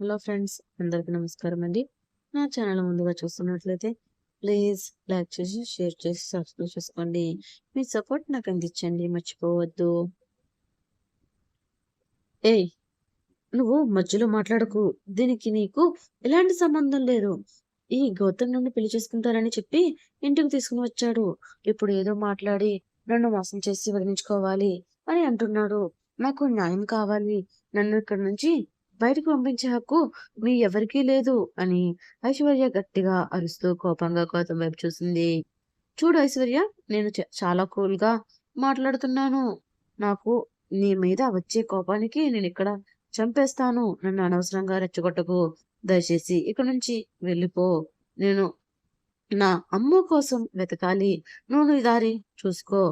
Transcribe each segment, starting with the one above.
Hello friends, అందరికీ నమస్కారం అండి. నా ఛానల్ ముందుగా చూస్తున్నట్లయితే ప్లీజ్ లైక్ చేసి, షేర్ చేసి, సబ్స్క్రైబ్ చేసుకోండి. మీ సపోర్ట్ నాకు అందించండి, మర్చిపోవద్దు. ఏయ్, నువ్వు మధ్యలో మాట్లాడకు. దీనికి నీకు ఎలాంటి సంబంధం లేదు. ఈ గౌతమ్ నన్ను పెళ్లి చేసుకుంటారని చెప్పి ఇంటికి తీసుకుని వచ్చాడు. ఇప్పుడు ఏదో మాట్లాడి నన్ను మోసం చేసి వదిలించుకోవాలి అని అంటున్నాడు. నాకు న్యాయం కావాలి. నన్ను ఇక్కడి నుంచి బయటకు పంపించే హక్కు మీ ఎవరికీ లేదు అని ఐశ్వర్య గట్టిగా అరుస్తూ కోపంగా గౌతమ్ వైపు చూసింది. చూడు ఐశ్వర్య, నేను చాలా కూల్గా మాట్లాడుతున్నాను. నాకు నీ మీద వచ్చే కోపానికి నేను ఇక్కడ చంపేస్తాను. నన్ను అనవసరంగా రెచ్చగొట్టకు. దయచేసి ఇక్కడి నుంచి వెళ్ళిపో. నేను నా అమ్మ కోసం వెతకాలి. నువ్వు నీ దారి చూసుకో.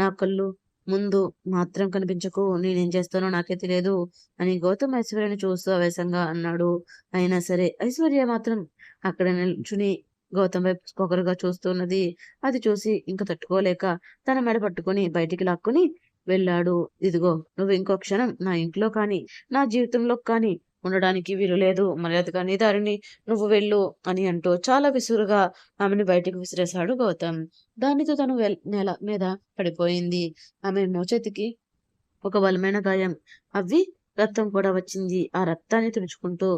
నా కళ్ళు ముందు మాత్రం కనిపించకు. నేనేం చేస్తానో నాకే తెలియదు అని గౌతమ్ ఐశ్వర్యని చూస్తూ ఆవేశంగా అన్నాడు. అయినా సరే ఐశ్వర్య మాత్రం అక్కడ నిల్చుని గౌతమ్ వైపు పొగరుగా చూస్తున్నది. అది చూసి ఇంక తట్టుకోలేక తన మెడ పట్టుకుని బయటికి లాక్కుని వెళ్ళాడు. ఇదిగో, నువ్వు ఇంకో క్షణం నా ఇంట్లో కానీ నా జీవితంలో కానీ ఉండడానికి వీలు లేదు. మర్యాదగా నీ దారిని నువ్వు వెళ్ళు అని అంటూ చాలా విసురుగా ఆమెను బయటికి విసిరేశాడు గౌతమ్. దానితో తను నేల మీద పడిపోయింది. ఆమె మోచేతికి ఒక బలమైన గాయం అవి రక్తం కూడా వచ్చింది. ఆ రక్తాన్ని తుడుచుకుంటూ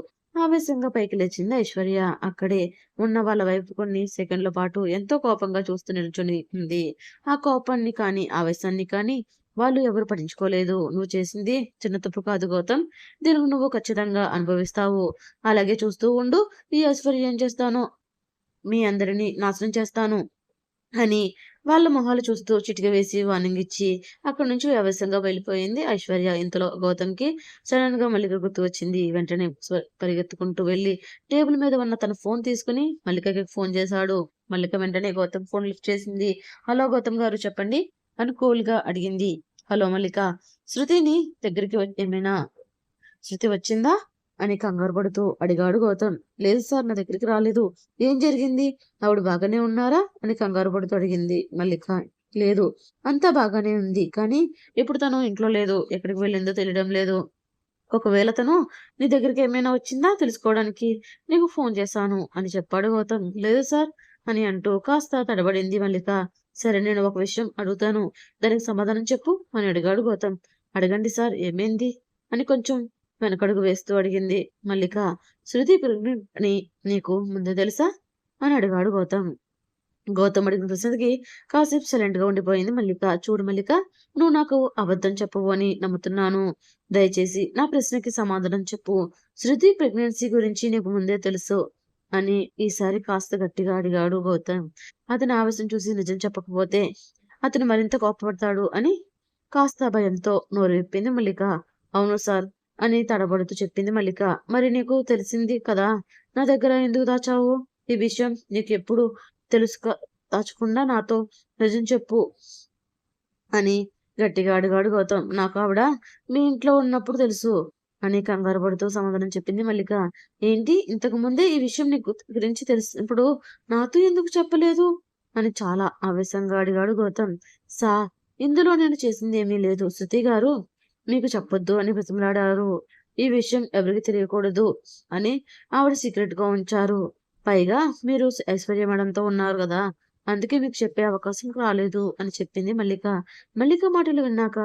ఆవేశంగా పైకి లేచింది ఐశ్వర్య. అక్కడే ఉన్న వాళ్ళ వైపు కొన్ని సెకండ్ల పాటు ఎంతో కోపంగా చూస్తూ నిల్చుని ఉంది. ఆ కోపాన్ని కానీ ఆవేశాన్ని కానీ వాళ్ళు ఎవరు పట్టించుకోలేదు. నువ్వు చేసింది చిన్న తప్పు కాదు గౌతమ్. దీనికి నువ్వు ఖచ్చితంగా అనుభవిస్తావు. అలాగే చూస్తూ ఉండు. ఈ ఐశ్వర్య ఏం చేస్తానో మీ అందరినీ నాశనం చేస్తాను అని వాళ్ళ మొహాలు చూస్తూ చిటిక వేసి వార్నింగ్ ఇచ్చి అక్కడి నుంచి ఆవేశంగా వెళ్ళిపోయింది ఐశ్వర్య. ఇంతలో గౌతమ్కి సడన్ గా మల్లిక గుర్తు వచ్చింది. వెంటనే పరిగెత్తుకుంటూ వెళ్ళి టేబుల్ మీద ఉన్న తన ఫోన్ తీసుకుని మల్లికకి ఫోన్ చేశాడు. మల్లిక వెంటనే గౌతమ్ ఫోన్ లిఫ్ట్ చేసింది. హలో గౌతమ్ గారు, చెప్పండి అని కూల్ గా అడిగింది. హలో మల్లిక, శృతిని దగ్గరికి ఏమైనా శృతి వచ్చిందా అని కంగారు పడుతూ అడిగాడు గౌతమ్. లేదు సార్, నా దగ్గరికి రాలేదు. ఏం జరిగింది? ఆవిడ బాగానే ఉన్నారా అని కంగారు పడుతూ అడిగింది మల్లిక. లేదు, అంతా బాగానే ఉంది, కానీ ఇప్పుడు తను ఇంట్లో లేదు. ఎక్కడికి వెళ్ళిందో తెలియడం లేదు. ఒకవేళ తను నీ దగ్గరికి ఏమైనా వచ్చిందా తెలుసుకోవడానికి నీకు ఫోన్ చేశాను అని చెప్పాడు గౌతమ్. లేదు సార్ అని అంటూ కాస్త తడబడింది మల్లిక. సరే, నేను ఒక విషయం అడుగుతాను, దానికి సమాధానం చెప్పు అని అడిగాడు గౌతమ్. అడగండి సార్, ఏమైంది అని కొంచెం వెనకడుగు వేస్తూ అడిగింది మల్లిక. శృతి ప్రెగ్నెంట్ అని నీకు ముందే తెలుసా అని అడిగాడు గౌతమ్. గౌతమ్ అడిగిన ప్రశ్నకి కాసేపు సైలెంట్ గా ఉండిపోయింది మల్లిక. చూడు మల్లిక, నువ్వు నాకు అబద్ధం చెప్పవు అని నమ్ముతున్నాను. దయచేసి నా ప్రశ్నకి సమాధానం చెప్పు. శృతి ప్రెగ్నెన్సీ గురించి నీకు ముందే తెలుసు అని ఈసారి కాస్త గట్టిగా అడిగాడు గౌతమ్. అతని ఆవేశం చూసి నిజం చెప్పకపోతే అతను మరింత కోపపడతాడు అని కాస్త భయంతో నోరు విప్పింది మల్లిక. అవును సార్ అని తడబడుతూ చెప్పింది మల్లిక. మరి నీకు తెలిసింది కదా, నా దగ్గర ఎందుకు దాచావు? ఈ విషయం నీకు ఎప్పుడు దాచకుండా నాతో నిజం చెప్పు అని గట్టిగా అడిగాడు గౌతమ్. నాకు ఆవిడ మీ ఇంట్లో ఉన్నప్పుడు తెలుసు అని కంగారు పడుతూ సమాధానం చెప్పింది మల్లిక. ఏంటి, ఇంతకు ముందే ఈ విషయం నీకు గురించి తెలుసు, ఇప్పుడు నాతో ఎందుకు చెప్పలేదు అని చాలా ఆవేశంగా అడిగాడు గౌతమ్. సా ఇందులో నేను చేసింది ఏమీ లేదు. శృతి గారు మీకు చెప్పొద్దు అని బ్రతిమలాడారు. ఈ విషయం ఎవరికి తెలియకూడదు అని ఆవిడ సీక్రెట్ గా ఉంచారు. పైగా మీరు ఐశ్వర్య మేడంతో ఉన్నారు కదా, అందుకే మీకు చెప్పే అవకాశం రాలేదు అని చెప్పింది మల్లిక. మల్లిక మాటలు విన్నాక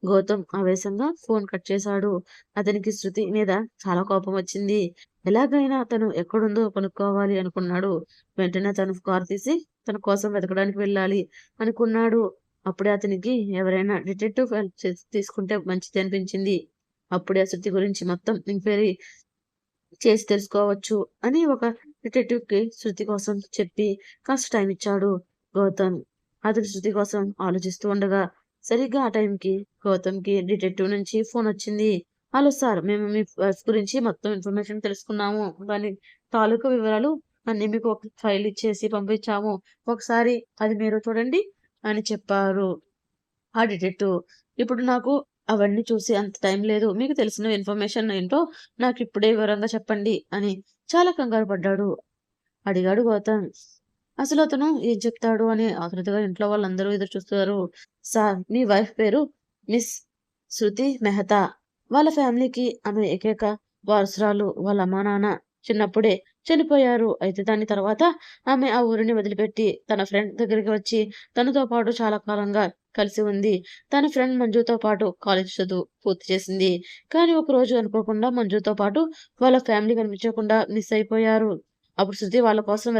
గౌతమ్ ఆవేశంగా ఫోన్ కట్ చేశాడు. అతనికి శృతి మీద చాలా కోపం వచ్చింది. ఎలాగైనా తను ఎక్కడుందో కనుక్కోవాలి అనుకున్నాడు. వెంటనే తను కారు తీసి తన కోసం వెతకడానికి వెళ్ళాలి అనుకున్నాడు. అప్పుడే అతనికి ఎవరైనా డిటెక్టివ్ హెల్ప్ తీసుకుంటే మంచిది అనిపించింది. అప్పుడే శృతి గురించి మొత్తం ఎంక్వైరీ చేసి తెలుసుకోవచ్చు అని ఒక డిటెక్టివ్ కి శృతి కోసం చెప్పి కాస్త టైం ఇచ్చాడు గౌతమ్. అతను శృతి కోసం ఆలోచిస్తూ ఉండగా సరిగ్గా ఆ టైంకి గౌతమ్ కి డిటెక్టివ్ నుంచి ఫోన్ వచ్చింది. హలో సార్, మేము మీ వైఫ్ గురించి మొత్తం ఇన్ఫర్మేషన్ తెలుసుకున్నాము. దాని తాలూకు వివరాలు అన్ని మీకు ఒక ఫైల్ ఇచ్చేసి పంపించాము. ఒకసారి అది మీరు చూడండి అని చెప్పారు ఆ డిటెక్టివ్. ఇప్పుడు నాకు అవన్నీ చూసి అంత టైం లేదు. మీకు తెలిసిన ఇన్ఫర్మేషన్ ఏంటో నాకు ఇప్పుడే వివరంగా చెప్పండి అని చాలా కంగారు పడ్డాడు. అడిగాడు గౌతమ్. అసలు అతను ఏం చెప్తాడు అని ఆతృతగా ఇంట్లో వాళ్ళందరూ ఎదురు చూస్తున్నారు. సార్, మీ వైఫ్ పేరు మిస్ శృతి మెహతా. వాళ్ళ ఫ్యామిలీకి ఆమె ఏకైక వారసురాలు. వాళ్ళ అమ్మా, నాన్న చిన్నప్పుడే చనిపోయారు. అయితే దాని తర్వాత ఆమె ఆ ఊరిని వదిలిపెట్టి తన ఫ్రెండ్ దగ్గరికి వచ్చి తనతో పాటు చాలా కాలంగా కలిసి ఉంది. తన ఫ్రెండ్ మంజుతో పాటు కాలేజ్ చదువు పూర్తి చేసింది. కానీ ఒకరోజు అనుకోకుండా మంజుతో పాటు వాళ్ళ ఫ్యామిలీ కనిపించకుండా మిస్ అయిపోయారు. అప్పుడు శృతి వాళ్ళ కోసం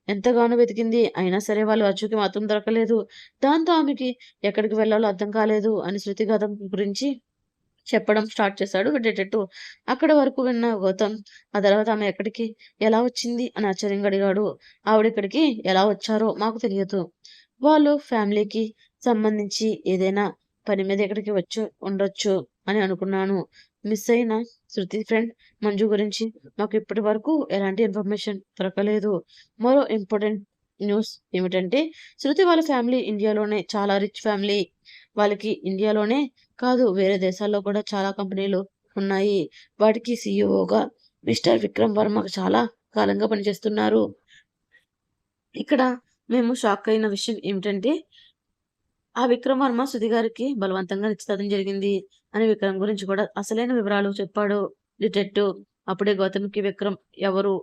ఎంతగానో వెతికింది. అయినా సరే వాళ్ళు అచ్చుకి మాత్రం దొరకలేదు. దాంతో ఆమెకి ఎక్కడికి వెళ్ళాలో అర్థం కాలేదు అని శృతి గతం గురించి చెప్పడం స్టార్ట్ చేశాడు డిటెక్టివ్. అక్కడి వరకు విన్న గౌతమ్, ఆ తర్వాత ఆమె ఎక్కడికి, ఎలా వచ్చింది అని ఆశ్చర్యంగా అడిగాడు. ఆవిడిక్కడికి ఎలా వచ్చారో మాకు తెలియదు. వాళ్ళు ఫ్యామిలీకి సంబంధించి ఏదైనా పని మీద ఇక్కడికి వచ్చి ఉండొచ్చు అని అనుకున్నాను. మిస్ అయిన శృతి ఫ్రెండ్ మంజు గురించి మాకు ఇప్పటి వరకు ఎలాంటి ఇన్ఫర్మేషన్ దొరకలేదు. మరో ఇంపార్టెంట్ న్యూస్ ఏమిటంటే శృతి వాళ్ళ ఫ్యామిలీ ఇండియాలోనే చాలా రిచ్ ఫ్యామిలీ. వాళ్ళకి ఇండియాలోనే కాదు వేరే దేశాల్లో కూడా చాలా కంపెనీలు ఉన్నాయి. వాటికి సీఈఓగా మిస్టర్ విక్రమ్ వర్మ చాలా కాలంగా పనిచేస్తున్నారు. ఇక్కడ మేము షాక్ అయిన విషయం ఏమిటంటే ఆ విక్రమ్ వర్మ శృతి గారికి బలవంతంగా నిశ్చితార్థం జరిగింది అని విక్రమ్ గురించి కూడా అసలైన వివరాలు చెప్పాడు డిటెక్టివ్. అప్పుడే గౌతమ్‌కి విక్రమ్ ఎవరు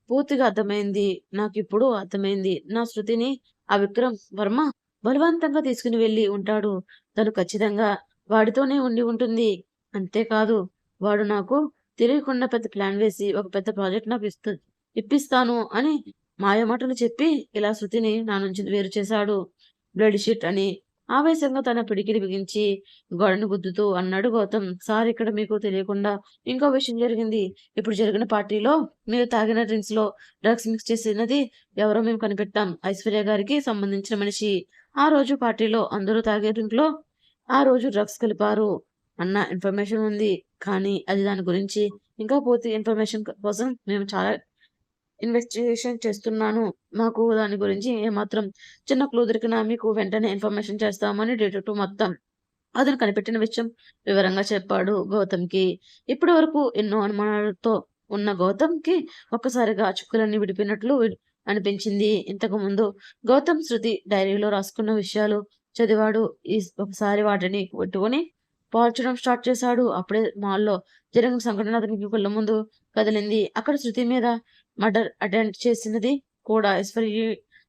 పూర్తిగా అర్థమైంది. నాకిప్పుడు అర్థమైంది. నా శృతిని ఆ విక్రమ్ వర్మ బలవంతంగా తీసుకుని వెళ్ళి ఉంటాడు. తను ఖచ్చితంగా వాడితోనే ఉండి ఉంటుంది. అంతేకాదు వాడు నాకు తెలియకుండా పెద్ద ప్లాన్ వేసి ఒక పెద్ద ప్రాజెక్ట్ నాకు ఇప్పిస్తాను అని మాయమాటలు చెప్పి ఇలా శృతిని నా నుంచి వేరు చేశాడు. బ్లడ్ షీట్ అని ఆవేశంగా తన పిడికిలి బిగించి గోడను గుద్దుతూ అన్నాడు గౌతమ్. సార్ ఇక్కడ మీకు తెలియకుండా ఇంకో విషయం జరిగింది. ఇప్పుడు జరిగిన పార్టీలో మీరు తాగిన డ్రింక్స్‌లో డ్రగ్స్ మిక్స్ చేసినది ఎవరో మేము కనిపెట్టాం. ఐశ్వర్య గారికి సంబంధించిన మనిషి. ఆ రోజు పార్టీలో అందరూ తాగే డ్రింక్‌లో ఆ రోజు డ్రగ్స్ కలిపారు అన్న ఇన్ఫర్మేషన్ ఉంది. కానీ అది దాని గురించి ఇంకా పూర్తి ఇన్ఫర్మేషన్ కోసం మేము చాలా ఇన్వెస్టిగేషన్ చేస్తున్నాను. మాకు దాని గురించి ఏమాత్రం చిన్న క్లూ దొరికినా మీకు వెంటనే ఇన్ఫర్మేషన్ చేస్తామని డిటెక్టివ్ మొత్తం అతను కనిపెట్టిన విషయం వివరంగా చెప్పాడు గౌతమ్‌కి. ఇప్పటి వరకు ఎన్నో అనుమానాలతో ఉన్న గౌతమ్‌కి ఒక్కసారిగా చుక్కలన్నీ విడిపోయినట్లు అనిపించింది. ఇంతకుముందు గౌతమ్ శృతి డైరీలో రాసుకున్న విషయాలు చదివాడు. ఒకసారి వాటిని పట్టుకొని పోల్చడం స్టార్ట్ చేశాడు. అప్పుడే మాల్‌లో జరిగిన సంఘటన అతనికి కళ్ళ ముందు కదిలింది. అక్కడ శృతి మీద మర్డర్ అటెంప్ట్ చేసినది కూడా ఐశ్వర్య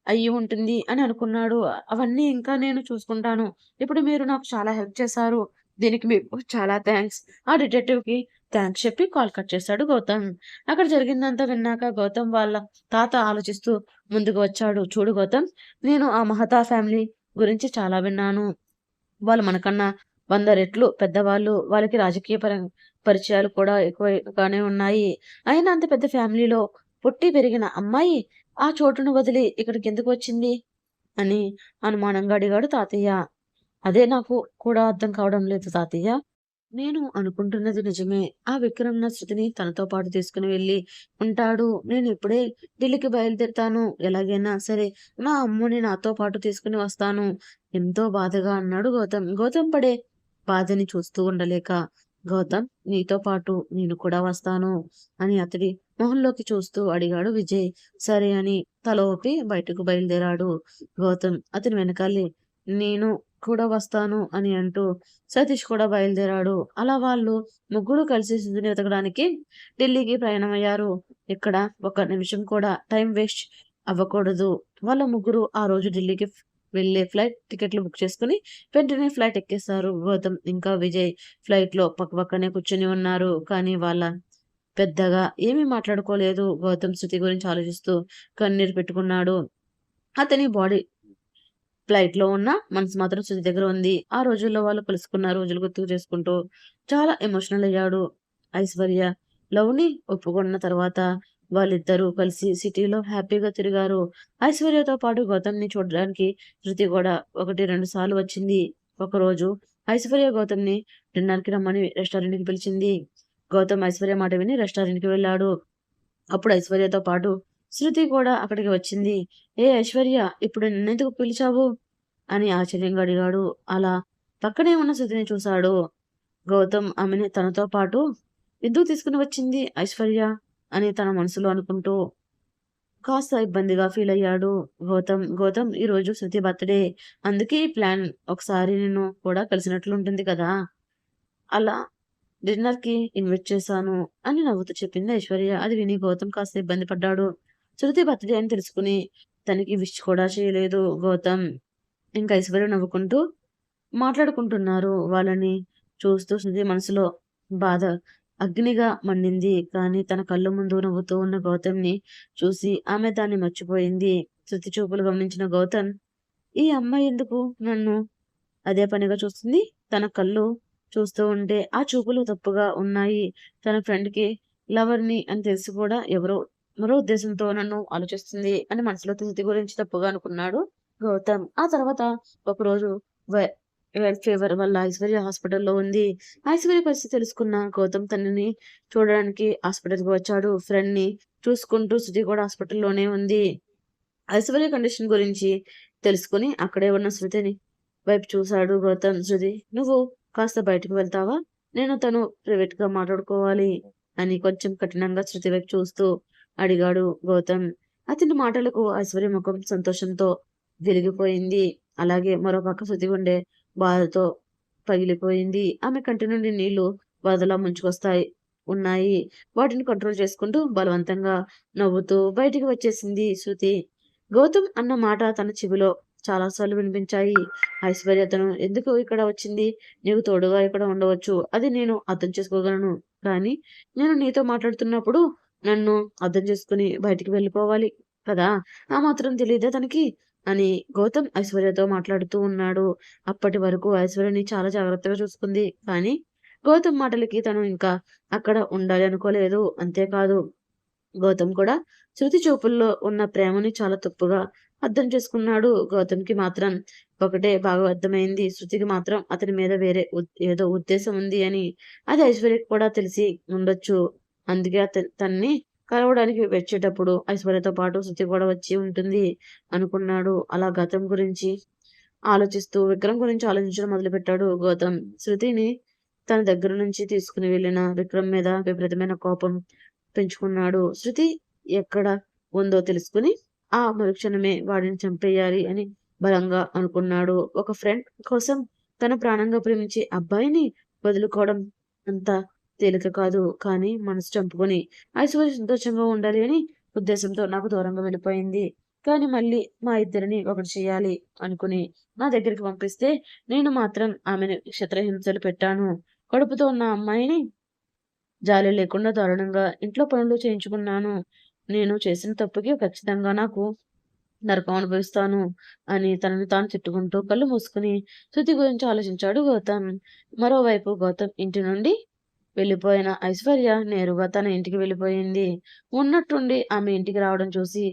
అయ్యి ఉంటుంది అని అనుకున్నాడు. అవన్నీ ఇంకా నేను చూసుకుంటాను. ఇప్పుడు మీరు నాకు చాలా హెల్ప్ చేశారు. దీనికి మీకు చాలా థాంక్స్. ఆ డిటెక్టివ్‌కి థాంక్స్ చెప్పి కాల్ కట్ చేశాడు గౌతమ్. అక్కడ జరిగిందంతా విన్నాక గౌతమ్ వాళ్ళ తాత ఆలోచిస్తూ ముందుకు వచ్చాడు. చూడు గౌతమ్, నేను ఆ మహతా ఫ్యామిలీ గురించి చాలా విన్నాను. వాళ్ళు మనకన్నా 100 రెట్లు పెద్దవాళ్ళు. వాళ్ళకి రాజకీయ పరిచయాలు కూడా ఎక్కువగానే ఉన్నాయి. అయినా అంత పెద్ద ఫ్యామిలీలో పుట్టి పెరిగిన అమ్మాయి ఆ చోటును వదిలి ఇక్కడికెందుకు వచ్చింది? అని అనుమానంగా అడిగాడు తాతయ్య. అదే నాకు కూడా అర్థం కావడం లేదు తాతయ్య. నేను అనుకుంటున్నది నిజమే. ఆ విక్రమ్ నా శృతిని తనతో పాటు తీసుకుని వెళ్ళి ఉంటాడు. నేను ఇప్పుడే ఢిల్లీకి బయలుదేరుతాను. ఎలాగైనా సరే నా అమ్ముని నాతో పాటు తీసుకుని వస్తాను. ఎంతో బాధగా అన్నాడు గౌతమ్. గౌతమ్ పడే బాధని చూస్తూ ఉండలేక, గౌతమ్ నీతో పాటు నేను కూడా వస్తాను అని అతడి మొహంలోకి చూస్తూ అడిగాడు విజయ్. సరే అని తల ఊపి బయటకు బయలుదేరాడు గౌతమ్. అతని వెనకాలే నేను కూడా వస్తాను అని అంటూ సతీష్ కూడా బయలుదేరాడు. అలా వాళ్ళు ముగ్గురు కలిసి సుధిని వెతకడానికి ఢిల్లీకి ప్రయాణమయ్యారు. ఇక్కడ ఒక నిమిషం కూడా టైం వేస్ట్ అవ్వకూడదు. వాళ్ళ ముగ్గురు ఆ రోజు ఢిల్లీకి వెళ్ళే ఫ్లైట్ టికెట్లు బుక్ చేసుకుని వెంటనే ఫ్లైట్ ఎక్కేశారు. గౌతమ్ ఇంకా విజయ్ ఫ్లైట్‌లో పక్కపక్కనే కూర్చొని ఉన్నారు. కానీ వాళ్ళ పెద్దగా ఏమీ మాట్లాడుకోలేదు. గౌతమ్ శృతి గురించి ఆలోచిస్తూ కన్నీరు పెట్టుకున్నాడు. అతని బాడీ ఫ్లైట్‌లో ఉన్న మనసు మాత్రం శృతి దగ్గర ఉంది. ఆ రోజుల్లో వాళ్ళు కలుసుకున్న రోజులు గుర్తుకు చేసుకుంటూ చాలా ఎమోషనల్ అయ్యాడు. ఐశ్వర్య లవ్‌ని ఒప్పుకున్న తర్వాత వాళ్ళిద్దరూ కలిసి సిటీలో హ్యాపీగా తిరిగారు. ఐశ్వర్యతో పాటు గౌతమ్‌ని చూడడానికి శృతి కూడా 1, 2 సార్లు వచ్చింది. ఒకరోజు ఐశ్వర్య గౌతమ్‌ని డిన్నర్‌కి రమ్మని రెస్టారెంట్‌కి పిలిచింది. గౌతమ్ ఐశ్వర్య మాట విని రెస్టారెంట్‌కి వెళ్ళాడు. అప్పుడు ఐశ్వర్యతో పాటు శృతి కూడా అక్కడికి వచ్చింది. ఏ ఐశ్వర్య, ఇప్పుడు నన్నెందుకు పిలిచావు? అని ఆశ్చర్యంగా అడిగాడు. అలా పక్కనే ఉన్న శృతిని చూశాడు. గౌతమ్ ఆమెని తనతో పాటు ఎందుకు తీసుకుని వచ్చింది ఐశ్వర్య అని తన మనసులో అనుకుంటూ కాస్త ఇబ్బందిగా ఫీల్ అయ్యాడు గౌతమ్ ఈరోజు శృతి బర్త్‌డే. అందుకే ఈ ప్లాన్. ఒకసారి నిన్ను కూడా కలిసినట్లుంటుంది కదా! అలా డిన్నర్‌కి ఇన్వైట్ చేశాను అని నవ్వుతూ చెప్పింది ఐశ్వర్య. అది విని గౌతమ్ కాస్త ఇబ్బంది పడ్డాడు. శృతి బర్త్‌డే అని తెలుసుకుని తనకి విష్ కూడా చేయలేదు గౌతమ్. ఇంకా ఐశ్వర్య నవ్వుకుంటూ మాట్లాడుకుంటున్నారు. వాళ్ళని చూస్తూ శృతి మనసులో బాధ అగ్నిగా మండింది. కానీ తన కళ్ళ ముందు నవ్వుతూ ఉన్న గౌతమ్‌ని చూసి ఆమె దాన్ని మర్చిపోయింది. శృతి చూపులు గమనించిన గౌతమ్, ఈ అమ్మాయి ఎందుకు నన్ను అదే పనిగా చూస్తుంది? తన కళ్ళు చూస్తూ ఉంటే ఆ చూపులు తప్పుగా ఉన్నాయి. తన ఫ్రెండ్‌కి లవర్‌ని అని తెలిసి కూడా ఎవరో మరో ఉద్దేశంతో నన్ను ఆలోచిస్తుంది అని మనసులో శృతి గురించి తప్పుగా అనుకున్నాడు గౌతమ్. ఆ తర్వాత ఒకరోజు వై వైరల్ ఫీవర్ వల్ల ఐశ్వర్య హాస్పిటల్‌లో ఉంది. ఐశ్వర్య పరిస్థితి తెలుసుకున్న గౌతమ్ తనని చూడడానికి హాస్పిటల్‌కి వచ్చాడు. ఫ్రెండ్‌ని చూసుకుంటూ శృతి కూడా హాస్పిటల్‌లోనే ఉంది. ఐశ్వర్య కండిషన్ గురించి తెలుసుకొని అక్కడే ఉన్న శృతిని వైపు చూశాడు గౌతమ్. శృతి, నువ్వు కాస్త బయటకు వెళ్తావా? తను ప్రైవేట్‌గా మాట్లాడుకోవాలి అని కొంచెం కఠినంగా శృతి వైపు చూస్తూ అడిగాడు గౌతమ్. అతని మాటలకు ఐశ్వర్య ముఖం సంతోషంతో వెలిగిపోయింది. అలాగే మరో పక్క శృతి గుండె బాధతో పగిలిపోయింది. ఆమె కంటి నుండి నీళ్లు వరదలా ఉన్నాయి. వాటిని కంట్రోల్ చేసుకుంటూ బలవంతంగా నవ్వుతూ బయటికి వచ్చేసింది శృతి. గౌతమ్ అన్న మాట తన చెవిలో చాలా సార్లు వినిపించాయి. ఐశ్వర్య తను ఎందుకు ఇక్కడ వచ్చింది? నీకు తోడుగా ఇక్కడ ఉండవచ్చు. అది నేను అర్థం చేసుకోగలను. కానీ నేను నీతో మాట్లాడుతున్నప్పుడు నన్ను అర్థం చేసుకుని బయటికి వెళ్ళిపోవాలి కదా! ఆ మాత్రం తెలీదా తనకి? అని గౌతమ్ ఐశ్వర్యతో మాట్లాడుతూ ఉన్నాడు. అప్పటి వరకు ఐశ్వర్యని చాలా జాగ్రత్తగా చూసుకుంది. కానీ గౌతమ్ మాటలకి తను ఇంకా అక్కడ ఉండాలి అనుకోలేదు. అంతేకాదు గౌతమ్ కూడా శృతి చూపుల్లో ఉన్న ప్రేమని చాలా తప్పుగా అర్థం చేసుకున్నాడు. గౌతమ్‌కి మాత్రం ఒకటే బాగా అర్థమైంది. శృతికి మాత్రం అతని మీద వేరే ఏదో ఉద్దేశం ఉంది అని. అది ఐశ్వర్యకి కూడా తెలిసి ఉండొచ్చు. అందుకే తనని కలవడానికి వచ్చేటప్పుడు ఐశ్వర్యతో పాటు శృతి కూడా వచ్చి ఉంటుంది అనుకున్నాడు. అలా గతం గురించి ఆలోచిస్తూ విక్రమ్ గురించి ఆలోచించడం మొదలుపెట్టాడు గౌతమ్. శృతిని తన దగ్గర నుంచి తీసుకుని వెళ్ళిన విక్రమ్ మీద విపరీతమైన కోపం పెంచుకున్నాడు. శృతి ఎక్కడ ఉందో తెలుసుకుని ఆ మరుక్షణమే వాడిని చంపేయాలి అని బలంగా అనుకున్నాడు. ఒక ఫ్రెండ్ కోసం తన ప్రాణంగా ప్రేమించే అబ్బాయిని వదులుకోవడం అంత తేలిక కాదు. కానీ మనసు చంపుకొని ఐశ్వర్య సంతోషంగా ఉండాలి అని ఉద్దేశంతో నాకు దూరంగా వెళ్ళిపోయింది. కానీ మళ్ళీ మా ఇద్దరిని ఒకటి చేయాలి అనుకుని నా దగ్గరికి పంపిస్తే నేను మాత్రం ఆమెను చిత్రహింసలు పెట్టాను. కడుపుతో ఉన్న అమ్మాయిని జాలి లేకుండా దారుణంగా ఇంట్లో పనులు చేయించుకున్నాను. నేను చేసిన తప్పుకి ఖచ్చితంగా నాకు నరకం అనుభవిస్తాను అని తనని తాను తిట్టుకుంటూ కళ్ళు మూసుకుని శృతి గురించి ఆలోచించాడు గౌతమ్. మరోవైపు గౌతమ్ ఇంటి నుండి వెళ్ళిపోయిన ఐశ్వర్య నేరుగా తన ఇంటికి వెళ్ళిపోయింది. ఉన్నట్టుండి ఆమె ఇంటికి రావడం చూసి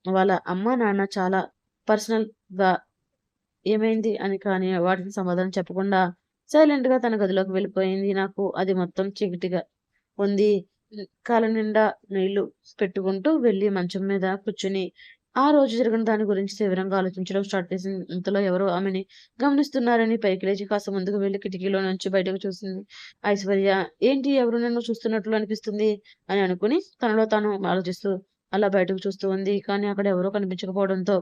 వాళ్ళ అమ్మ నాన్న చాలా పర్సనల్‌గా ఏమైంది అని కానీ వాటికి సమాధానం చెప్పకుండా సైలెంట్‌గా తన గదిలోకి వెళ్ళిపోయింది. నాకు అది మొత్తం చీకటిగా ఉంది. కాళ్ళ నిండా నీళ్లు పెట్టుకుంటూ వెళ్లి మంచం మీద కూర్చొని ఆ రోజు జరిగిన దాని గురించి తీవ్రంగా ఆలోచించడం స్టార్ట్ చేసింది. ఇంతలో ఎవరో ఆమెని గమనిస్తున్నారని పైకి లేచి కాస్త ముందుకు వెళ్లి కిటికీలో నుంచి బయటకు చూసింది. ఐశ్వర్య, ఏంటి ఎవరు నన్ను చూస్తున్నట్లు అనిపిస్తుంది అని అనుకుని తనలో తాను ఆలోచిస్తూ అలా బయటకు చూస్తూ ఉంది. కానీ అక్కడ ఎవరో కనిపించకపోవడంతో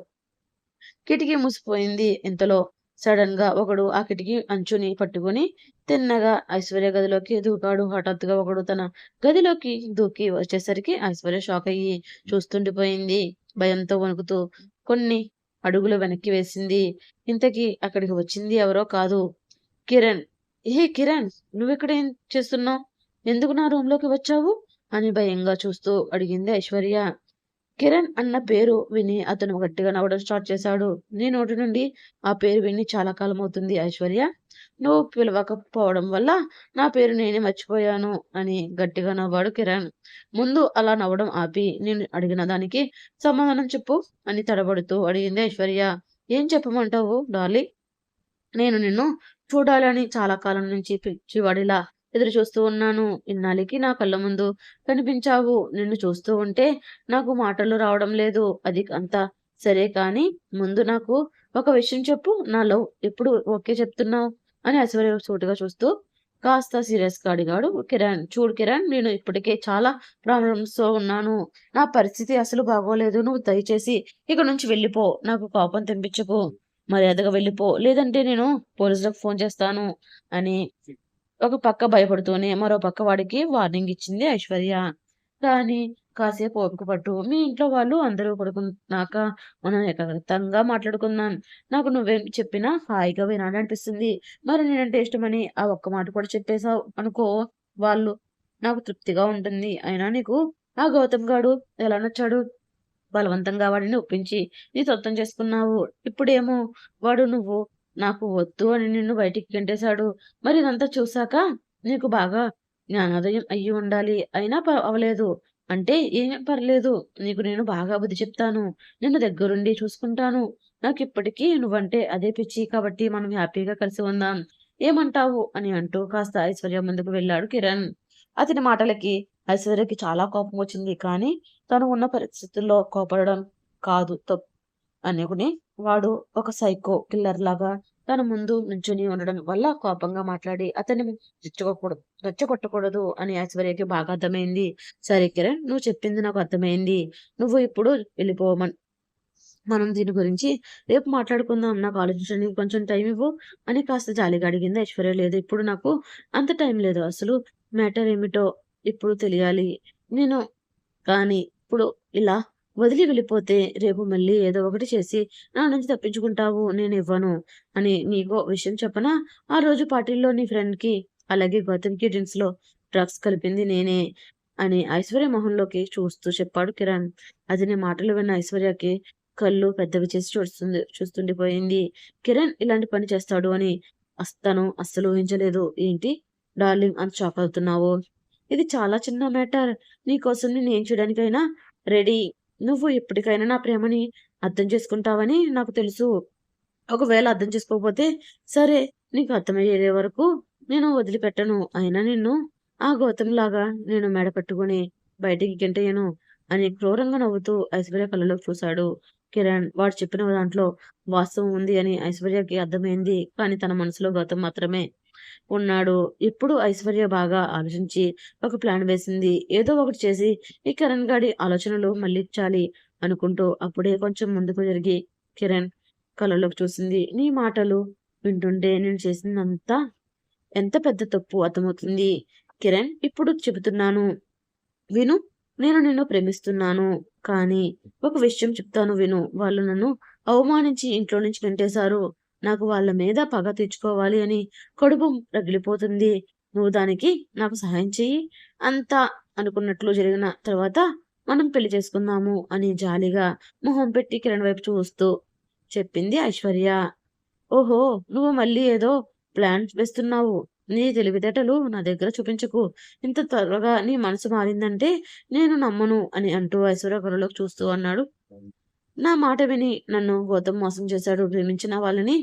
కిటికీ మూసిపోయింది. ఇంతలో సడెన్‌గా ఒకడు ఆ కిటికీ అంచుని పట్టుకొని తిన్నగా ఐశ్వర్య గదిలోకి దూకాడు. హఠాత్తుగా ఒకడు తన గదిలోకి దూకి వచ్చేసరికి ఐశ్వర్య షాకయ్యి చూస్తుండిపోయింది. భయంతో వణుకుతూ కొన్ని అడుగులు వెనక్కి వేసింది. ఇంతకీ అక్కడికి వచ్చింది ఎవరో కాదు, కిరణ్. "ఏ కిరణ్, నువ్విక్కడేం చేస్తున్నావు? ఎందుకు నా రూమ్‌లోకి వచ్చావు?" అని భయంగా చూస్తూ అడిగింది ఐశ్వర్య. కిరణ్ అన్న పేరు విని అతను గట్టిగా నవ్వడం స్టార్ట్ చేశాడు. నీ నోటి నుండి ఆ పేరు విని చాలా కాలం అవుతుంది ఐశ్వర్య. నువ్వు పిలవకపోవడం వల్ల నా పేరు నేనే మర్చిపోయాను అని గట్టిగా నవ్వాడు కిరణ్. ముందు అలా నవ్వడం ఆపి నేను అడిగిన దానికి సమాధానం చెప్పు అని తడబడుతూ అడిగింది ఐశ్వర్య. ఏం చెప్పమంటావు డార్లింగ్? నేను నిన్ను చూడాలని చాలా కాలం నుంచి పిచ్చివాడిలా ఎదురు చూస్తూ ఉన్నాను. ఇన్నాళ్ళకి నా కళ్ళ ముందు కనిపించావు. నిన్ను చూస్తూ ఉంటే నాకు మాటలు రావడం లేదు. అది అంతా సరే కానీ ముందు నాకు ఒక విషయం చెప్పు. నా లవ్ ఎప్పుడు ఓకే చెప్తున్నావు? అని ఐశ్వర్య సూటిగా చూస్తూ కాస్త సీరియస్‌గా అడిగాడు కిరణ్. చూడు కిరణ్, నేను ఇప్పటికే చాలా ప్రాబ్లమ్స్‌తో ఉన్నాను. నా పరిస్థితి అసలు బాగోలేదు. నువ్వు దయచేసి ఇక నుంచి వెళ్ళిపో. నాకు కోపం తెప్పించకు. మర్యాదగా వెళ్ళిపో. లేదంటే నేను పోలీసులకు ఫోన్ చేస్తాను అని ఒక పక్క భయపడుతూనే మరో పక్క వాడికి వార్నింగ్ ఇచ్చింది ఐశ్వర్య. కానీ కాసేపు ఓపిక పట్టు. మీ ఇంట్లో వాళ్ళు అందరూ పడుకున్నాక మనం ఏకాంతంగా మాట్లాడుకుందాం. నాకు నువ్వేం చెప్పినా హాయిగా వినాలనిపిస్తుంది. మరి నేనంటే ఇష్టమని ఆ ఒక్క మాట కూడా చెప్పేసావు అనుకో వాళ్ళు నాకు తృప్తిగా ఉంటుంది. అయినా నీకు ఆ గౌతమ్ గాడు ఎలా నచ్చాడు? బలవంతంగా వాడిని ఒప్పించి నీ సొంతం చేసుకున్నావు. ఇప్పుడేమో వాడు నువ్వు నాకు వద్దు అని నిన్ను బయటికి గెంటేశాడు. మరి ఇదంతా చూసాక నీకు బాగా జ్ఞానోదయం అయ్యి ఉండాలి. అయినా అవ్వలేదు. అంటే ఏం పర్లేదు. నీకు నేను బాగా బుద్ధి చెప్తాను. నిన్ను దగ్గరుండి చూసుకుంటాను. నాకిప్పటికీ నువ్వంటే అదే పిచ్చి. కాబట్టి మనం హ్యాపీగా కలిసి ఉందాం. ఏమంటావు? అని అంటూ కాస్త ఐశ్వర్య ముందుకు వెళ్ళాడు కిరణ్. అతని మాటలకి ఐశ్వర్యకి చాలా కోపం వచ్చింది. కానీ తను ఉన్న పరిస్థితుల్లో కోపడడం కాదు అనుకుని వాడు ఒక సైకో కిల్లర్ లాగా తన ముందు నుంచుని ఉండడం వల్ల కోపంగా మాట్లాడి అతన్ని రెచ్చగొట్టకూడదు అని ఐశ్వర్యకి బాగా అర్థమైంది. సరే కిరణ్, నువ్వు చెప్పింది నాకు అర్థమైంది. నువ్వు ఇప్పుడు వెళ్ళిపోమన్ మనం దీని గురించి రేపు మాట్లాడుకుందాం. నాకు ఆలోచించడానికి కొంచెం టైం ఇవ్వు అని కాస్త జాలిగా అడిగింది ఐశ్వర్య. లేదు, ఇప్పుడు నాకు అంత టైం లేదు. అసలు మ్యాటర్ ఏమిటో ఇప్పుడు తెలియాలి. నేను కానీ ఇప్పుడు ఇలా వదిలి వెళ్ళిపోతే రేపు మళ్ళీ ఏదో ఒకటి చేసి నా నుంచి తప్పించుకుంటావు. నేనివ్వను అని నీకో విషయం చెప్పనా? ఆ రోజు పార్టీలో నీ ఫ్రెండ్‌కి అలాగే గౌతమ్‌కి డ్రింక్స్‌లో డ్రగ్స్ కలిపింది నేనే అని ఐశ్వర్య మొహంలోకి చూస్తూ చెప్పాడు కిరణ్. అది నీ మాటలు విన్న ఐశ్వర్యకి కళ్ళు పెద్దవి చేసి చూస్తుండిపోయింది. కిరణ్ ఇలాంటి పని చేస్తాడు అని తను అస్సలు ఊహించలేదు. ఏంటి డార్లింగ్ అంత షాక్ అవుతున్నావు? ఇది చాలా చిన్న మ్యాటర్. నీకోసం నేనేం చేయడానికైనా రెడీ. నువ్వు ఎప్పటికైనా నా ప్రేమని అర్థం చేసుకుంటావని నాకు తెలుసు. ఒకవేళ అర్థం చేసుకోకపోతే సరే, నీకు అర్థమయ్యేదే వరకు నేను వదిలిపెట్టను. అయినా నిన్ను ఆ గౌతంలాగా నేను మెడ పట్టుకొని బయటికి గెంటేయను అని క్రూరంగా నవ్వుతూ ఐశ్వర్య కళ్ళలోకి చూశాడు కిరణ్. వాడు చెప్పిన దాంట్లో వాస్తవం ఉంది అని ఐశ్వర్యకి అర్థమైంది. కానీ తన మనసులో గౌతమ్ మాత్రమే ఉన్నాడు. ఇప్పుడు ఐశ్వర్య బాగా ఆలోచించి ఒక ప్లాన్ వేసింది. ఏదో ఒకటి చేసి ఈ కిరణ్ గాడి ఆలోచనలు మళ్లించాలి అనుకుంటూ అప్పుడే కొంచెం ముందుకు జరిగి కిరణ్ కళ్ళలోకి చూసింది. నీ మాటలు వింటుంటే నేను చేసిందంతా ఎంత పెద్ద తప్పు అర్థమవుతుంది. కిరణ్, ఇప్పుడు చెబుతున్నాను విను. నేను నిన్ను ప్రేమిస్తున్నాను. కానీ ఒక విషయం చెప్తాను విను. వాళ్ళు నన్ను అవమానించి ఇంట్లో నుంచి గెంటేశారు. నాకు వాళ్ళ మీద పగ తీర్చుకోవాలి అని కడుపు రగిలిపోతుంది. నువ్వు దానికి నాకు సహాయం చెయ్యి. అంతా అనుకున్నట్లు జరిగిన తర్వాత మనం పెళ్లి చేసుకుందాము అని జాలిగా మొహం పెట్టి కిరణ్ వైపు చూస్తూ చెప్పింది ఐశ్వర్య. ఓహో! నువ్వు మళ్ళీ ఏదో ప్లాన్ వేస్తున్నావు. నీ తెలివితేటలు నా దగ్గర చూపించకు. ఇంత త్వరగా నీ మనసు మారిందంటే నేను నమ్మను అని అంటూ ఐశ్వర్య కళ్ళలోకి చూస్తూ అన్నాడు. నా మాట విని నన్ను గౌతమ్ మోసం చేశాడు. ప్రేమించిన వాళ్ళని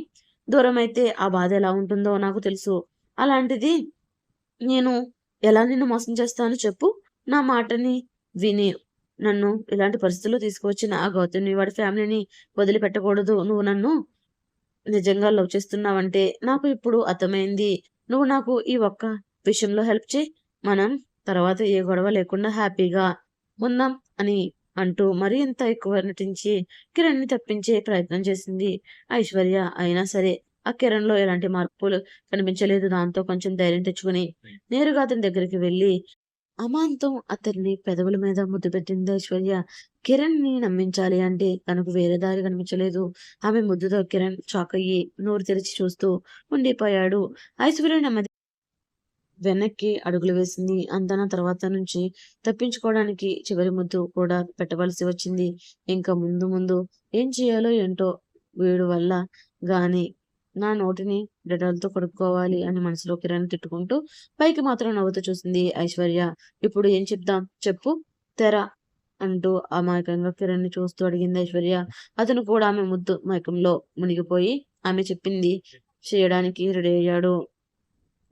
దూరమైతే ఆ బాధ ఎలా ఉంటుందో నాకు తెలుసు. అలాంటిది నేను ఎలా నిన్ను మోసం చేస్తాను చెప్పు? నా మాటని విని నన్ను ఇలాంటి పరిస్థితుల్లో తీసుకువచ్చిన ఆ గౌతమ్‌ని, వాడి ఫ్యామిలీని వదిలిపెట్టకూడదు. నువ్వు నన్ను నిజంగా లవ్ చేస్తున్నావంటే నాకు ఇప్పుడు అర్థమైంది. నువ్వు నాకు ఈ ఒక్క విషయంలో హెల్ప్ చెయి. మనం తర్వాత ఏ గొడవ లేకుండా హ్యాపీగా ఉందాం అని అంటూ మరీ ఇంత ఎక్కువ నటించి కిరణ్‌ని తప్పించే ప్రయత్నం చేసింది ఐశ్వర్య. అయినా సరే ఆ కిరణ్‌లో ఎలాంటి మార్పులు కనిపించలేదు. దాంతో కొంచెం ధైర్యం తెచ్చుకొని నేరుగా అతని దగ్గరికి వెళ్లి అమాంతం అతన్ని పెదవుల మీద ముద్దు పెట్టింది ఐశ్వర్య. కిరణ్‌ని నమ్మించాలి అంటే తనకు వేరే దారి కనిపించలేదు. ఆమె ముద్దుతో కిరణ్ షాకయ్యి నోరు తెరిచి చూస్తూ ఉండిపోయాడు. ఐశ్వర్య నెమ్మది వెనక్కి అడుగులు వేసింది. అంతనా తర్వాత నుంచి తప్పించుకోవడానికి చివరి ముద్దు కూడా పెట్టవలసి వచ్చింది. ఇంకా ముందు ముందు ఏం చేయాలో ఏంటో వీడు వల్ల గాని నా నోటిని డెటాల్‌తో కడుక్కోవాలి అని మనసులో కిరణ్ తిట్టుకుంటూ పైకి మాత్రం నవ్వుతూ చూసింది ఐశ్వర్య. ఇప్పుడు ఏం చెప్దాం చెప్పు తెర అంటూ అమాయకంగా కిరణ్‌ని చూస్తూ అడిగింది ఐశ్వర్య. అతను కూడా ఆమె ముద్దు మైకంలో మునిగిపోయి ఆమె చెప్పింది చేయడానికి రెడీ అయ్యాడు.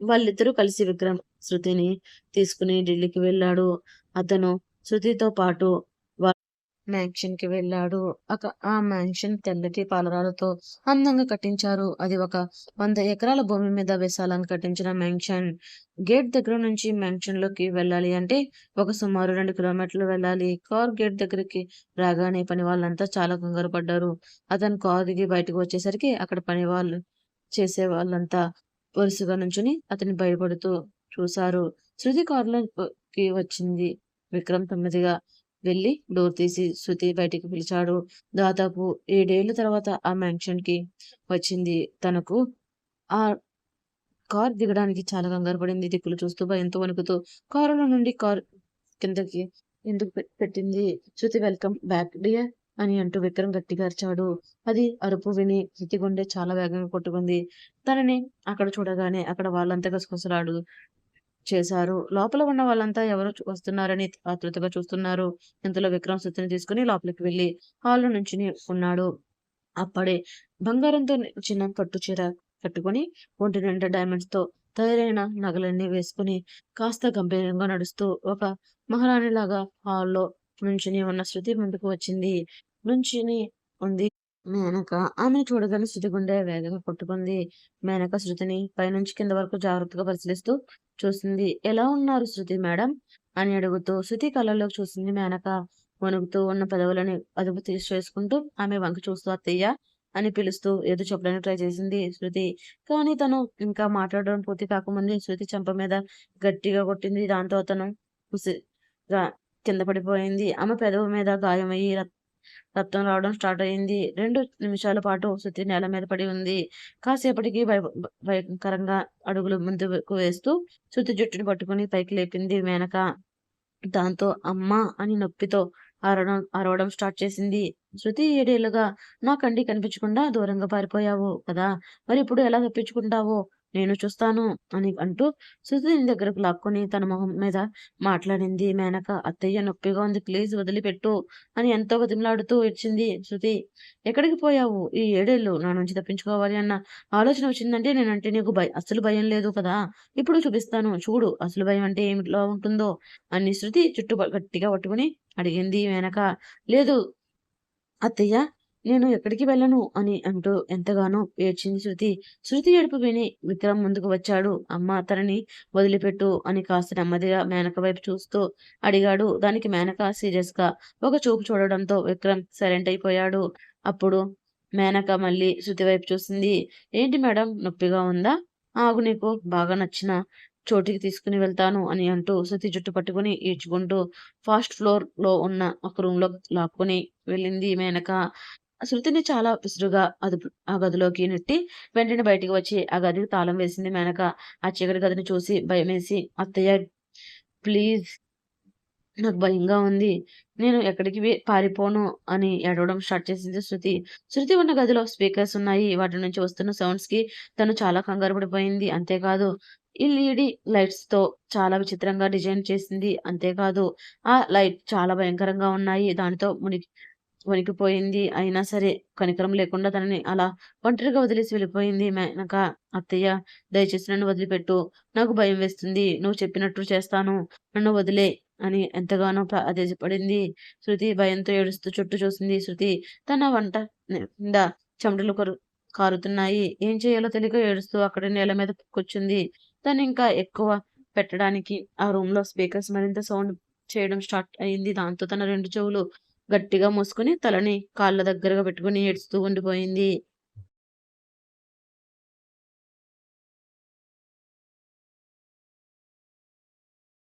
వాళ్ళిద్దరూ కలిసి విక్రమ్ శృతిని తీసుకుని ఢిల్లీకి వెళ్ళాడు. అతను శృతితో పాటు మ్యాన్షన్‌కి వెళ్ళాడు. ఆ మ్యాన్షన్ తెల్లటి పాలరాలతో అందంగా కట్టించారు. అది ఒక 100 ఎకరాల భూమి మీద విశాలంగా కట్టించిన మ్యాన్షన్. గేట్ దగ్గర నుంచి మ్యాన్షన్‌లోకి వెళ్ళాలి అంటే ఒక సుమారు 2 కిలోమీటర్లు వెళ్ళాలి. కారు గేట్ దగ్గరికి రాగానే పనివాళ్ళంతా చాలా కంగారు పడ్డారు. అతను కారు దిగి బయటకు వచ్చేసరికి అక్కడ పనివాళ్ళు చేసేవాళ్ళంతా వరుసగా నుంచుని అతన్ని భయపడుతూ చూశారు. శృతి కారులోకి వచ్చింది. విక్రమ్ నెమ్మదిగా వెళ్లి డోర్ తీసి శృతి బయటికి పిలిచాడు. దాదాపు 7 ఏళ్ల తర్వాత ఆ మ్యాన్షన్‌కి వచ్చింది. తనకు ఆ కారు దిగడానికి చాలా కంగారు పడింది. దిక్కులు చూస్తూ, భయంతో వణుకుతూ కారులో నుండి కారు కిందకి ఎందుకు పెట్టింది. శృతి వెల్కమ్ బ్యాక్ డియర్ అని అంటూ విక్రమ్ గట్టిగా అరిచాడు. అది అరుపు విని శృతి గుండె చాలా వేగంగా కొట్టుకుంది. తనని అక్కడ చూడగానే అక్కడ వాళ్ళంతా గుసగుసలాడు చేశారు. లోపల ఉన్న వాళ్ళంతా ఎవరో వస్తున్నారని ఆతృతగా చూస్తున్నారు. ఇంతలో విక్రమ్ శృతిని తీసుకుని లోపలికి వెళ్లి హాల్‌లో నుంచుని ఉన్నాడు. అప్పుడే బంగారంతో చిన్న పట్టు చీర కట్టుకొని, ఒంటి నిండా డైమండ్స్‌తో తయారైన నగలన్నీ వేసుకొని, కాస్త గంభీరంగా నడుస్తూ, ఒక మహారాణిలాగా హాల్‌లో నుంచుని ఉన్న శృతి ముందుకు వచ్చింది. నుంచుని ఉంది మేనక. ఆమెను చూడగానే శృతి గుండె వేగంగా కొట్టుకుంది. మేనక శృతిని పైనుంచి కింద వరకు జాగ్రత్తగా పరిశీలిస్తూ చూసింది. "ఎలా ఉన్నారు శృతి మేడం?" అని అడుగుతూ శృతి కళ్ళల్లోకి చూసింది మేనక. వణుకుతూ ఉన్న పెదవులని అదుపు చేసుకుంటూ ఆమె వంక చూస్తూ "అత్తయ్య" అని పిలుస్తూ ఏదో చెప్పడానికి ట్రై చేసింది శృతి. కానీ తను ఇంకా మాట్లాడడం పూర్తి కాకముందే శృతి చెంప మీద గట్టిగా కొట్టింది. దాంతో అతను ఉసిగా కింద పడిపోయింది. ఆమె పెదవి మీద గాయమయ్యి రక్తం రావడం స్టార్ట్ అయింది. 2 నిమిషాల పాటు శృతి నేల మీద పడి ఉంది. కాసేపటికి భయంకరంగా అడుగులు ముందుకు వేస్తూ శృతి జుట్టుని పట్టుకుని పైకి లేపింది మేనక. దాంతో అమ్మా! అని నొప్పితో అరవడం స్టార్ట్ చేసింది. శృతి 7 ఏళ్లుగా నా కంటికి కనిపించకుండా దూరంగా పారిపోయావు కదా! మరిప్పుడు ఎలా తప్పించుకుంటావో నేను చూస్తాను అని అంటూ శృతిని దగ్గరకు లాక్కొని తన మొహం మీద మాట్లాడింది మేనక. అత్తయ్య నొప్పిగా ఉంది. ప్లీజ్ వదిలిపెట్టు అని ఎంతో బతిమలాడుతూ ఏడ్చింది శృతి. ఎక్కడికి పోయావు? ఈ 7 ఏళ్ళు నా నుంచి తప్పించుకోవాలి అన్న ఆలోచన వచ్చిందంటే నేనంటే నీకు అస్సలు భయం లేదు కదా! ఇప్పుడు చూపిస్తాను చూడు అసలు భయం అంటే ఏమిలా ఉంటుందో అని శృతి జుట్టు గట్టిగా పట్టుకుని అడిగింది మేనక. లేదు అత్తయ్య నేను ఎక్కడికి వెళ్ళను అని అంటూ ఎంతగానో ఏడ్చింది శృతి. శృతి ఏడుపు విని విక్రమ్ ముందుకు వచ్చాడు. అమ్మ తనని వదిలిపెట్టు అని కాస్త నెమ్మదిగా మేనక వైపు చూస్తూ అడిగాడు. దానికి మేనక సీరియస్‌గా ఒక చూపు చూడడంతో విక్రమ్ సైలెంట్ అయిపోయాడు. అప్పుడు మేనక మళ్ళీ శృతి వైపు చూసింది. ఏంటి మేడం నొప్పిగా ఉందా? ఆగు నీకు బాగా నచ్చిన చోటికి తీసుకుని వెళ్తాను అని అంటూ శృతి జుట్టు పట్టుకుని ఈడ్చుకుంటూ ఫస్ట్ ఫ్లోర్‌లో ఉన్న ఒక రూమ్‌లో లాక్కొని వెళ్ళింది మేనక. శృతిని చాలా విసురుగా ఆ గదిలోకి నెట్టి వెంటనే బయటికి వచ్చి ఆ గదికి తాళం వేసింది మేనక. ఆ చీకటి గదిని చూసి భయమేసి "అత్తయ్య ప్లీజ్ నాకు భయంగా ఉంది. నేను ఎక్కడికి పారిపోను" అని ఏడవడం స్టార్ట్ చేసింది శృతి. శృతి ఉన్న గదిలో స్పీకర్స్ ఉన్నాయి. వాటి నుంచి వస్తున్న సౌండ్స్‌కి తను చాలా కంగారు పడిపోయింది. అంతేకాదు ఎల్ఈడీ లైట్స్‌తో చాలా విచిత్రంగా డిజైన్ చేసింది. అంతేకాదు ఆ లైట్ చాలా భయంకరంగా ఉన్నాయి. దానితో వణికిపోయింది. అయినా సరే కనికరం లేకుండా తనని అలా ఒంటరిగా వదిలేసి వెళ్ళిపోయింది మేనక. "అత్తయ్య దయచేసి నన్ను వదిలిపెట్టు. నాకు భయం వేస్తుంది. నువ్వు చెప్పినట్టు చేస్తాను. నన్ను వదిలేయ్" అని ఎంతగానో ప్రాధేయపడింది. శృతి భయంతో ఏడుస్తూ చుట్టూ చూసింది. శృతి తన వంట కింద చెమటలు కారుతున్నాయి. ఏం చేయాలో తెలియక ఏడుస్తూ అక్కడే నేల మీద కూర్చుంది. తనింకా ఎక్కువ పెట్టడానికి ఆ రూమ్‌లో స్పీకర్స్ మరింత సౌండ్ చేయడం స్టార్ట్ అయింది. దాంతో తన 2 చెవులు గట్టిగా మూసుకొని తలని కాళ్ళ దగ్గరగా పెట్టుకొని ఏడుస్తూ ఉండిపోయింది.